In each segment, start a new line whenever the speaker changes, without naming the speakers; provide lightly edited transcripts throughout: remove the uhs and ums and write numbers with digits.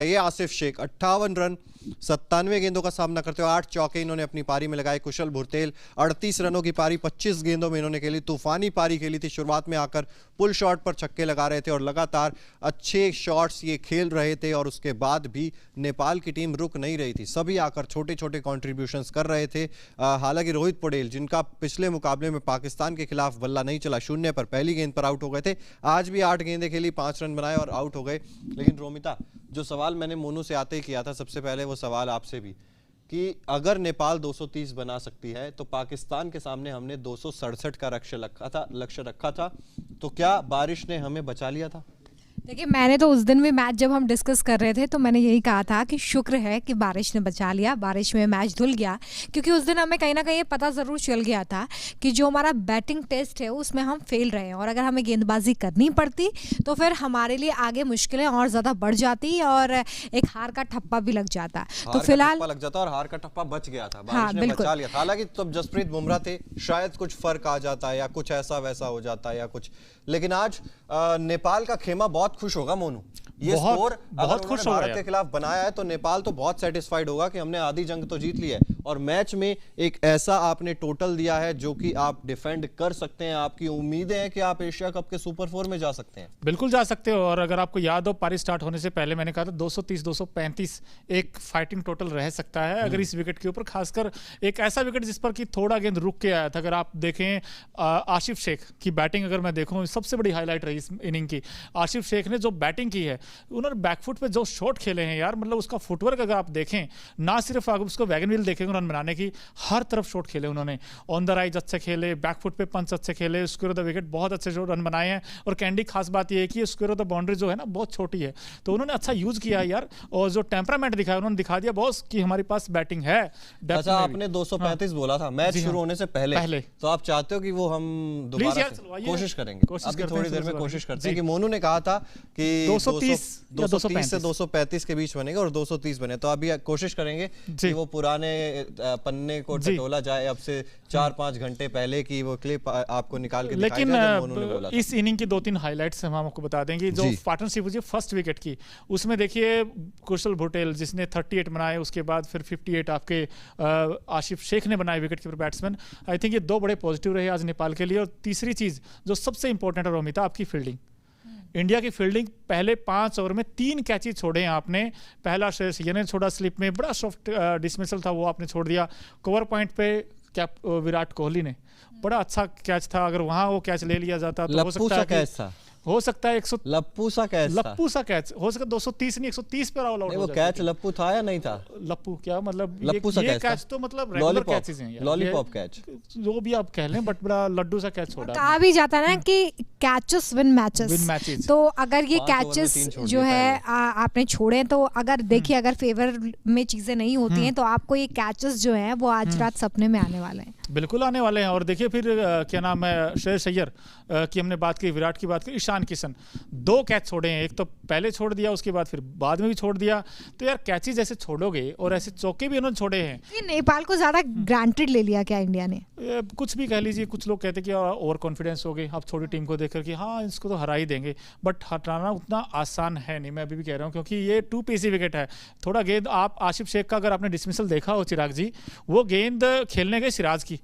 ये आसिफ शेख 58 रन 97 गेंदों का सामना करते हुए 8 चौके इन्होंने अपनी पारी में लगाए। कुशल भुरतेल 38 रनों की पारी 25 गेंदों में इन्होंने खेली। तूफानी पारी खेली थी। शुरुआत में आकर पुल शॉट पर छक्के लगा रहे थे और लगातार अच्छे शॉट्स ये खेल रहे थे और उसके बाद भी नेपाल की टीम रुक नहीं रही थी। सभी आकर छोटे छोटे कॉन्ट्रीब्यूशंस कर रहे थे। हालांकि रोहित पटेल, जिनका पिछले मुकाबले में पाकिस्तान के खिलाफ बल्ला नहीं चला, शून्य पर पहली गेंद पर आउट हो गए थे, आज भी 8 गेंदें खेली, 5 रन बनाए और आउट हो गए। लेकिन रोमिता, जो सवाल मैंने मोनू से आते ही किया था, सबसे पहले वो सवाल आपसे भी कि अगर नेपाल 230 बना सकती है तो पाकिस्तान के सामने हमने 267 का लक्ष्य रखा था, तो क्या बारिश ने हमें बचा लिया था?
देखिए, मैंने तो उस दिन भी मैच जब हम डिस्कस कर रहे थे तो मैंने यही कहा था कि शुक्र है कि बारिश ने बचा लिया, बारिश में मैच धुल गया, क्योंकि उस दिन हमें कहीं ना कहीं पता ज़रूर चल गया था कि जो हमारा बैटिंग टेस्ट है उसमें हम फेल रहे हैं और अगर हमें गेंदबाजी करनी पड़ती तो फिर हमारे लिए आगे मुश्किलें और ज़्यादा बढ़ जाती और एक हार का ठप्पा भी लग जाता। तो फिलहाल
लग जाता और हार का ठप्पा बच गया था, बारिश ने बचा लिया था। हालांकि तब जसप्रीत बुमराह थे, शायद कुछ फर्क आ जाता या कुछ ऐसा वैसा हो जाता या कुछ, लेकिन आज नेपाल का खेमा बहुत खुश होगा मोनू। ये स्कोर बहुत खुश हो भारत के खिलाफ बनाया है तो नेपाल तो बहुत सेटिस्फाइड होगा कि हमने आधी जंग तो जीत ली है और मैच में एक ऐसा आपने टोटल दिया है जो कि आप डिफेंड कर सकते हैं। आपकी उम्मीदें हैं कि आप एशिया कप के सुपर 4 में जा सकते हैं?
बिल्कुल जा सकते हो। और अगर आपको याद हो, पारी स्टार्ट होने से पहले मैंने कहा था 230-235 एक फाइटिंग टोटल रह सकता है अगर इस विकेट के ऊपर, खासकर एक ऐसा विकेट जिस पर कि थोड़ा गेंद रुक के आया था। अगर आप देखें आसिफ शेख की बैटिंग, अगर मैं देखूं, सबसे बड़ी हाईलाइट रही इस इनिंग की। आसिफ शेख ने जो बैटिंग की है, उन्होंने बैकफुट पे जो शॉट खेले हैं यार, मतलब उसका फुटवर्क अगर आप देखें, ना सिर्फ आप उसको वैगन व्हील देखेंगे रन बनाने की, हर तरफ शॉट खेले उन्होंने। ऑन द राइज अच्छे खेले, बैकफुट पे पंच अच्छे खेले, स्क्वायर ऑफ द विकेट बहुत अच्छे रन बनाए हैं। और कैंडी खास बात यह है कि स्क्वायर ऑफ द बाउंड्री जो है ना बहुत छोटी है, तो उन्होंने अच्छा यूज किया यार। और जो टेम्परामेंट दिखाया उन्होंने, दिखा दिया बॉस कि हमारी पास बैटिंग है।
अच्छा, आपने 235 बोला था मैच शुरू होने से पहले, तो आप चाहते हो कि वो हम दोबारा कोशिश करेंगे? थोड़ी देर में कोशिश करते हैं कि मोनू ने कहा था कि 230 से 235 के बीच बनेगा और 230 बने, तो अभी कोशिश करेंगे कि वो पुराने पन्ने को टटोला जाए अब से 4-5 घंटे पहले की वो क्लिप आपको निकाल के दिखाई जाए।
लेकिन इस इनिंग की 2-3 हाइलाइट्स हम आपको बता देंगे। जो पार्टनरशिप हुई फर्स्ट विकेट की, उसमें देखिए कुशल भुरतेल जिसने 38 बनाए, उसके बाद फिर 58 आपके आसिफ शेख ने बनाए wicket keeper batsman. I think ये 2 बड़े पॉजिटिव रहे आज नेपाल के लिए। और तीसरी चीज जो सबसे इंपॉर्टेंट है रोमिता, आपकी फील्डिंग। इंडिया की फील्डिंग, पहले 5 ओवर में 3 कैचेज छोड़े हैं आपने। पहला श्रेयस अय्यर ने छोड़ा स्लिप में, बड़ा सॉफ्ट डिसमिसल था, वो आपने छोड़ दिया। कवर पॉइंट पे विराट कोहली ने बड़ा अच्छा कैच था, अगर वहां वो कैच ले लिया जाता तो हो सकता है 100 लप्पू सा कैच हो सकता 230 नहीं 130 पे ऑल आउट।
वो कैच लप्पू था या नहीं था?
लप्पू क्या मतलब,
लप्पू सा
कैच तो मतलब रेगुलर कैचेस हैं,
लॉलीपॉप कैच
जो भी आप कह लें, बट बड़ा लड्डू सा कैच छोड़ा।
कहा भी जाता है ना कि कैचेस विन मैचेस, तो अगर ये कैचेस जो है आपने छोड़े तो अगर देखिए अगर फेवर में चीजें नहीं होती हैं तो आपको ये कैचेस जो है वो आज रात सपने में आने वाले हैं।
बिल्कुल आने वाले हैं। और देखिए फिर क्या नाम है, श्रेयस अय्यर की हमने बात की, विराट की बात की, ईशान किशन 2 कैच छोड़े हैं। एक तो पहले छोड़ दिया, उसके बाद फिर बाद में भी छोड़ दिया। तो यार कैचेज ऐसे छोड़ोगे और ऐसे चौके भी उन्होंने छोड़े हैं।
ये नेपाल को ज्यादा ग्रांटेड ले लिया क्या इंडिया ने?
कुछ भी कह लीजिए, कुछ लोग कहते हैं कि ओवर कॉन्फिडेंस हो गए अब छोटी टीम को देखकर कि हाँ इसको तो हरा ही देंगे, बट हटाना उतना आसान है नहीं। मैं अभी भी कह रहा हूँ, क्योंकि ये 2 पीसी विकेट है। थोड़ा गेंद आप आसिफ शेख का अगर आपने डिसमिसल देखा हो चिराग जी, वो गेंद खेलने गए सिराज की,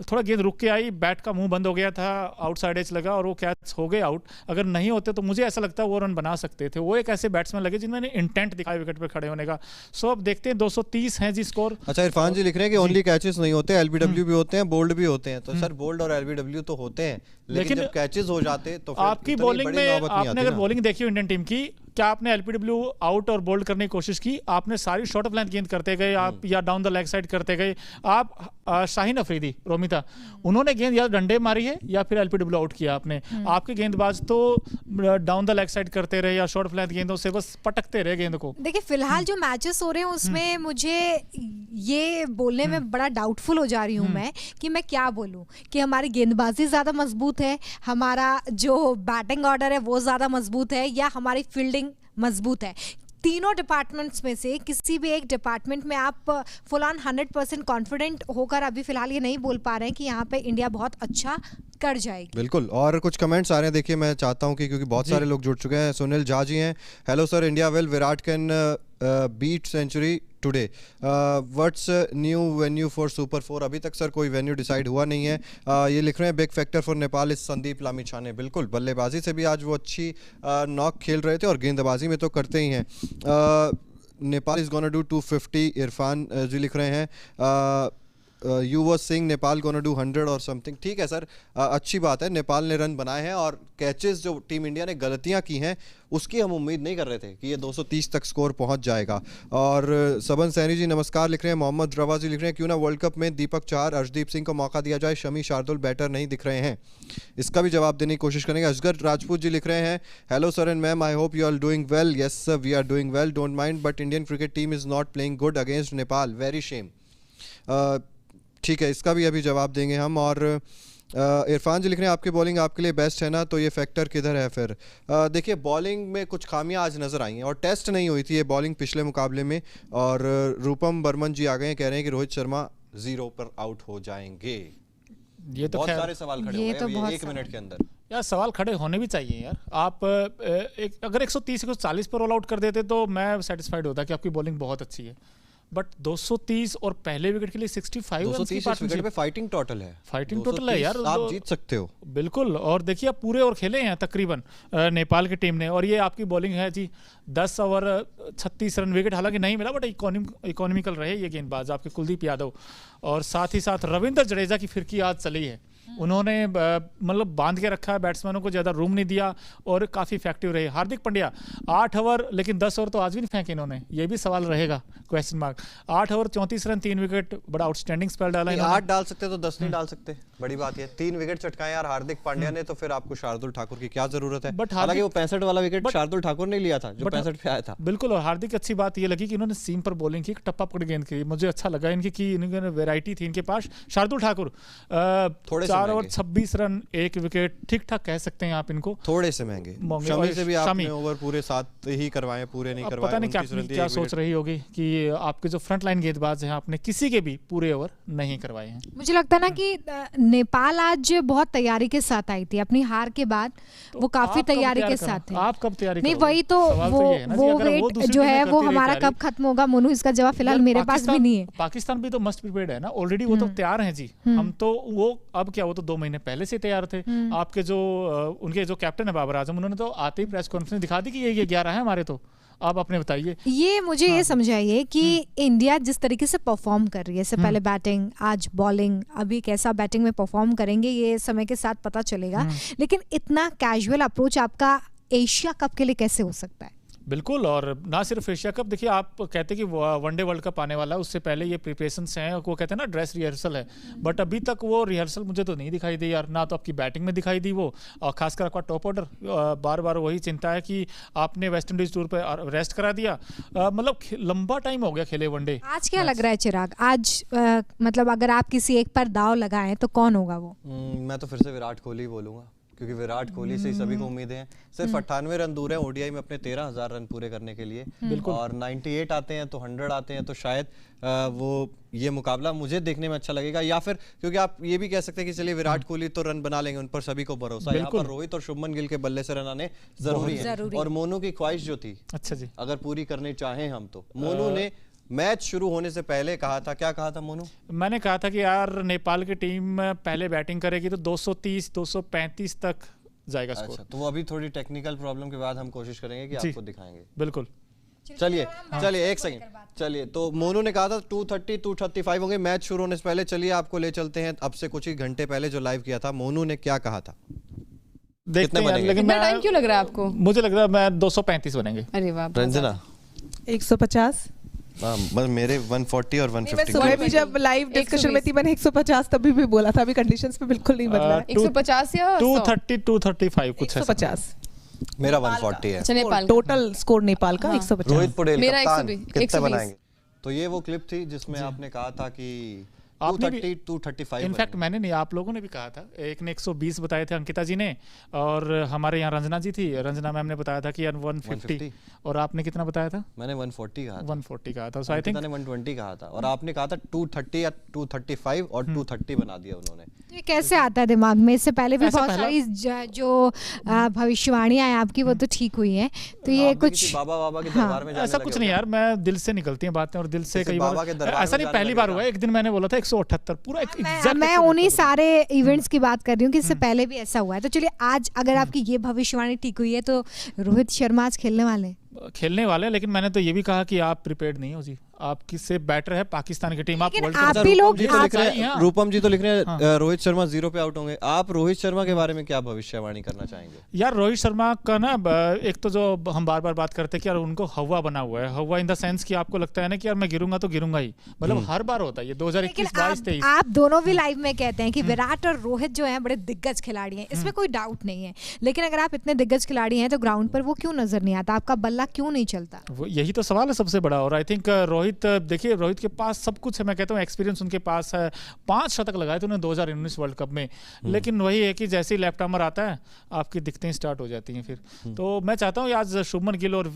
थोड़ा गेंद रुक के आई, बैट का मुंह बंद हो गया था, आउटसाइड एज लगा और वो कैच हो गए आउट। अगर नहीं होते तो मुझे ऐसा लगता है वो रन बना सकते थे। वो एक ऐसे बैट्समैन लगे जिन्होंने इंटेंट दिखाया विकेट पे खड़े होने का। सो अब देखते हैं 230 है जी स्कोर।
अच्छा, इरफान जी लिख रहे हैं कि ओनली कैचेस नहीं होते, एलबीडब्ल्यू भी होते हैं, बोल्ड भी होते हैं। तो सर बोल्ड और एलबीडब्ल्यू तो होते हैं, लेकिन जब कैचेस हो जाते तो
आपकी बॉलिंग में, आपने अगर बॉलिंग देखी हो इंडियन टीम की, क्या आपने एलपीडब्ल्यू आउट और बोल्ड करने की कोशिश की? आपने सारी शॉर्ट ऑफ लेंथ गेंद करते गए आप, या डाउन द लेग साइड करते गए आप। शाहीन अफरीदी, रोमिता, उन्होंने गेंद या डंडे मारी है या फिर एलपीडब्ल्यू आउट किया आपने। आपके गेंदबाज तो डाउन द लेग साइड करते रहे या शॉर्ट ऑफ लेंथ गेंदों से बस पटकते रहे गेंद को।
देखिए फिलहाल जो मैचेस हो रहे हैं उसमें मुझे ये बोलने में बड़ा डाउटफुल हो जा रही हूँ मैं कि मैं क्या बोलूँ कि हमारी गेंदबाजी ज्यादा मजबूत है, हमारा जो बैटिंग ऑर्डर है वो ज्यादा मजबूत है, या हमारी फील्डिंग मजबूत है। तीनों डिपार्टमेंट्स में से किसी भी एक डिपार्टमेंट में आप फुल ऑन 100% कॉन्फिडेंट होकर अभी फिलहाल ये नहीं बोल पा रहे हैं कि यहाँ पे इंडिया बहुत अच्छा कर जाएगी।
बिल्कुल। और कुछ कमेंट्स आ रहे हैं, देखिए मैं चाहता हूं कि क्योंकि बहुत सारे लोग जुड़ चुके हैं। सुनील झा जी हैं, hello sir, India will Virat can beat century today, what's new venue for super 4? अभी तक सर कोई वेन्यू डिसाइड हुआ नहीं है। ये लिख रहे हैं big factor for Nepal is Sandeep Lamichhane. बिल्कुल, बल्लेबाजी से भी आज वो अच्छी नॉक खेल रहे थे और गेंदबाजी में तो करते ही हैं। Nepal is gonna do 250, Irfan ji लिख रहे हैं। You was saying Nepal gonna do 100 और समथिंग। ठीक है सर, अच्छी बात है, नेपाल ने रन बनाए हैं और कैचेस जो टीम इंडिया ने गलतियां की हैं उसकी हम उम्मीद नहीं कर रहे थे कि ये 230 तक स्कोर पहुंच जाएगा। और सबन सैनी जी नमस्कार लिख रहे हैं। मोहम्मद रवा जी लिख रहे हैं क्यों ना वर्ल्ड कप में दीपक चार, अर्शदीप सिंह को मौका दिया जाए, शमी शार्दुल बैटर नहीं दिख रहे हैं। इसका भी जवाब देने की कोशिश करेंगे। असगर राजपूत जी लिख रहे हैं hello sir and ma'am, I hope you are doing well. Yes sir, we are doing well, don't mind, but Indian cricket team is not playing good against Nepal, very shame. ठीक है, इसका भी अभी जवाब देंगे हम। और इरफान जी लिख रहे हैं आपकी बॉलिंग आपके लिए बेस्ट है ना, तो ये फैक्टर किधर है फिर? देखिए बॉलिंग में कुछ खामियां आज नज़र आई हैं और टेस्ट नहीं हुई थी ये बॉलिंग पिछले मुकाबले में। और रूपम बर्मन जी आ गए हैं, कह रहे हैं कि रोहित शर्मा 0 पर आउट हो जाएंगे।
ये तो
बहुत
खैर
सारे सवाल खड़े हो
ये
गए
तो
अभी
बहुत
1 मिनट के अंदर।
यार सवाल खड़े होने भी चाहिए यार। आप अगर 130 140 पर ऑल आउट कर देते तो मैं सेटिस्फाइड होता कि आपकी बॉलिंग बहुत अच्छी है, बट 230 और पहले विकेट के लिए 65
230 विकेट पे फाइटिंग टोटल है,
फाइटिंग टोटल है यार,
आप जीत सकते हो।
बिल्कुल। और देखिए आप पूरे ओवर खेले हैं तकरीबन नेपाल की टीम ने, और ये आपकी बॉलिंग है जी 10 ओवर 36 रन, विकेट हालांकि नहीं मिला बट इकोनॉमिकल रहे ये गेंदबाज आपके कुलदीप यादव। और साथ ही साथ रविंद्र जडेजा की फिरकी आज चली है, उन्होंने मतलब बांध के रखा है, बैट्समैनों को ज़्यादा रूम नहीं दिया और काफ़ी इफेक्टिव रहे। हार्दिक पांड्या 8 ओवर, लेकिन 10 ओवर तो आज भी नहीं फेंके इन्होंने, ये भी सवाल रहेगा, question mark. 8 over 34 run, 3 wicket, बड़ा आउटस्टैंडिंग स्पेल डाला इन्होंने।
8 डाल सकते तो 10 नहीं डाल सकते, बड़ी बात है। 3 विकेट चटकाए यार हार्दिक पांड्या ने, तो फिर आपको शार्दुल ठाकुर की क्या जरूरत है?
बट
हालांकि वो 65 वाला विकेट शार्दुल ठाकुर ने लिया था जो 65 पे आया था।
बिल्कुल। और हार्दिक अच्छी बात ये लगी कि इन्होंने सीम पर बॉलिंग की, टप्पा पकड़ गेंद की, मुझे अच्छा लगा इनकी कि इन्होंने वैरायटी थी इनके पास। Shardul Thakur 4 over 26 run, 1 wicket, ठीक ठाक कह सकते हैं आप इनको।
थोड़े से महंगे, शमी से भी आपने ओवर पूरे 7 ही करवाए, पूरे नहीं करवाए।
पता नहीं क्या सोच रही होगी कि आपके जो फ्रंट लाइन गेंदबाज हैं आपने किसी के भी पूरे ओवर नहीं करवाए हैं।
मुझे लगता है ना कि नेपाल आज बहुत तैयारी के साथ आई थी, अपनी हार के बाद वो काफी तैयारी के साथ थे।
आप कब तैयारी
नहीं, वही तो वो वेट जो है वो हमारा कब खत्म होगा मोनू, इसका जवाब फिलहाल मेरे पास भी नहीं है।
पाकिस्तान भी तो मस्ट प्रिपेयर्ड है ना ऑलरेडी, वो तो तैयार हैं जी। हम तो वो अब क्या, वो तो 2 महीने पहले से तैयार थे। आपके जो उनके जो कैप्टन है बाबर आजम, उन्होंने तो आते ही प्रेस कॉन्फ्रेंस दिखा दी कि ये 11 है हमारे। तो आप अपने बताइए, ये
मुझे ये समझाइए कि इंडिया जिस तरीके से परफॉर्म कर रही है, इससे पहले बैटिंग, आज बॉलिंग, अभी कैसा बैटिंग में परफॉर्म करेंगे ये समय के साथ पता चलेगा, लेकिन इतना कैजुअल अप्रोच आपका एशिया कप के लिए कैसे हो सकता है?
बिल्कुल। और ना सिर्फ एशिया कप, देखिए आप कहते हैं कि वनडे वर्ल्ड कप आने वाला है, उससे पहले ये प्रिपरेशंस हैं, वो कहते हैं ना ड्रेस रिहर्सल है, बट अभी तक वो रिहर्सल मुझे तो नहीं दिखाई दी यार। ना तो आपकी बैटिंग में दिखाई दी वो, और खासकर आपका टॉप ऑर्डर, बार बार वही चिंता है कि आपने वेस्ट इंडीज टूर पर रेस्ट करा दिया, मतलब लंबा टाइम हो गया खेले वनडे।
आज क्या लग रहा है चिराग, आज मतलब अगर आप किसी एक पर दाव लगाएं तो कौन होगा वो? मैं
तो फिर से विराट कोहली बोलूंगा, क्योंकि विराट कोहली से ही सभी को उम्मीदें हैं। सिर्फ 98 रन दूर है ओडीआई में अपने 13,000 रन पूरे करने के लिए, और 98 आते हैं तो 100 आते हैं, तो शायद वो ये मुकाबला मुझे देखने में अच्छा लगेगा। या फिर क्योंकि आप ये भी कह सकते हैं कि चलिए विराट कोहली तो रन बना लेंगे, उन पर सभी को भरोसा है। यहाँ पर रोहित और शुभमन गिल के बल्ले से रन आने जरूरी है। और मोनू की ख्वाहिश जो थी, अच्छा जी, अगर पूरी करनी चाहें हम, तो मोनू ने मैच शुरू होने से पहले कहा था, क्या कहा था मोनू?
मैंने कहा था कि यार नेपाल की टीम पहले बैटिंग करेगी तो 230 235 तक जाएगा स्कोर।
अच्छा, तो वो अभी थोड़ी टेक्निकल प्रॉब्लम के बाद हम कोशिश करेंगे कि आपको दिखाएंगे।
बिल्कुल।
चलिए 1 सेकंड, चलिए, तो मोनू ने कहा था 230 235 होंगे मैच शुरू होने से पहले। चलिए आपको ले चलते हैं अब से कुछ ही घंटे पहले जो लाइव किया था, मोनू ने क्या कहा था
देखते हैं। लेकिन
टाइम क्यों लग रहा है आपको?
मुझे लग रहा है मैं 235 बनेंगे।
अरे वाह।
रंजना
150।
बस मेरे 140 और 150।
मैं भी जब लाइव डिस्कशन में थी मैंने 150 तभी भी बोला था, अभी कंडीशंस पे बिल्कुल नहीं बदला है।
150 या 230 235 कुछ है।
150
मेरा 140 है।
अच्छा, नेपाल टोटल स्कोर नेपाल का 150।
रोहित पटेल
मेरा
कप्तान कितने बनाएंगे? तो ये वो क्लिप थी जिसमें आपने कहा था कि
आपने भी
230 235
इनफैक्ट मैंने नहीं, आप लोगों ने भी कहा था, एक ने 120 बताए थे अंकिता जी ने, और हमारे यहाँ रंजना जी थी, रंजना मैम ने बताया था कि 150, और आपने कितना बताया था?
मैंने 140 कहा था,
140 कहा था। सो आई थिंक
मैंने 120 कहा था, और आपने कहा था 230 या 235 और 230 बना दिया उन्होंने।
ये कैसे आता है दिमाग में? इससे पहले भी
ऐसा
बहुत
पहला-
सारी जो भविष्यवाणियां हैं आपकी वो तो ठीक हुई हैं, तो ये
आप भी
कुछ
किसी बाबा के दरबार में जाने
ऐसा
लगे
कुछ
हो
नहीं
क्या?
यार, मैं दिल से निकलती हैं बातें, और दिल से
जैसे
कई
बाबा
बार
के दरबार
ऐसा
में
नहीं,
जाने
पहली
लगे
बार
ना।
हुआ है। एक दिन मैंने बोला था 178 पूरा एक
मैं
exact
उन्हीं
178
सारे इवेंट्स की बात कर रही हूँ कि इससे पहले भी ऐसा हुआ है। तो चलिए, आज अगर आपकी ये भविष्यवाणी ठीक हुई है तो रोहित शर्मा आज खेलने वाले हैं।
खेलने वाले हैं, लेकिन मैंने तो ये भी कहा कि आप प्रिपेयर्ड नहीं हो जी, आपकी से बेटर है पाकिस्तान की टीम। आप
लेकिन
वर्ल्ड
आप
कप
भी लोग-
रूपम जी तो लिख रहे
चाहिए,
हैं,
हाँ।
रूपम जी तो लिख रहे हैं रोहित शर्मा 0 पे आउट होंगे। आप रोहित शर्मा के बारे में क्या भविष्यवाणी करना चाहेंगे?
यार रोहित शर्मा का ना एक तो जो हम बार बार बात करते हैं कि यार उनको हवा बना हुआ है, हवा इन द सेंस कि आपको लगता है ना कि यार मैं गिरूंगा तो गिरूंगा ही, मतलब हर बार होता है ये
लेकिन
2021 22 23।
आप दोनों भी लाइव में कहते हैं कि विराट और रोहित जो हैं बड़े दिग्गज खिलाड़ी हैं, इसमें कोई डाउट नहीं है। लेकिन अगर आप इतने दिग्गज खिलाड़ी हैं तो ग्राउंड पर वो क्यों नजर नहीं आता? आपका बल्ला क्यों नहीं चलता?
वो यही तो सवाल है सबसे बड़ा। और आई थिंक रोहित, देखिए रोहित के पास सब कुछ है, मैं कहता हूँ एक्सपीरियंस उनके पास है। 5 शतक लगाए थे उन्होंने 2019 वर्ल्ड कप में, लेकिन वही है कि जैसे ही लेफ्ट आर्मर आता है आपकी दिक्कतें स्टार्ट हो जाती हैं फिर। तो मैं चाहता हूँ आज शुभमन गिल और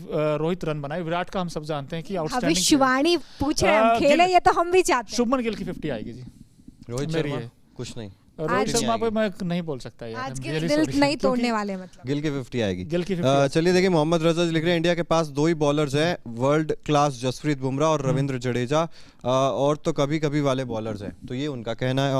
रोहित रन बनाए। विराट का हम सब जानते हैं कि आउटस्टैंडिंग,
भविष्यवाणी पूछ रहे हैं हम, खेले
गिल-
ये तो हम भी चाहते हैं।
शुभमन गिल की 50 आएगी जी।
रोहित
मेरी
शर्मा
है।
कुछ नहीं,
रोहित
आज-
शर्मा पे मैं नहीं बोल सकता यार,
आज
I'm
के
really
दिल
sorry।
नहीं
क्योंकि
तोड़ने वाले, मतलब
गिल की 50 आएगी।
गिल की 50
चलिए देखिए, मोहम्मद रजा लिख रहे हैं इंडिया के पास 2 ही बॉलर्स हैं, वर्ल्ड क्लास जसप्रीत बुमराह और रविंद्र जडेजा, और तो कभी कभी वाले बॉलर्स हैं। तो ये उनका कहना है।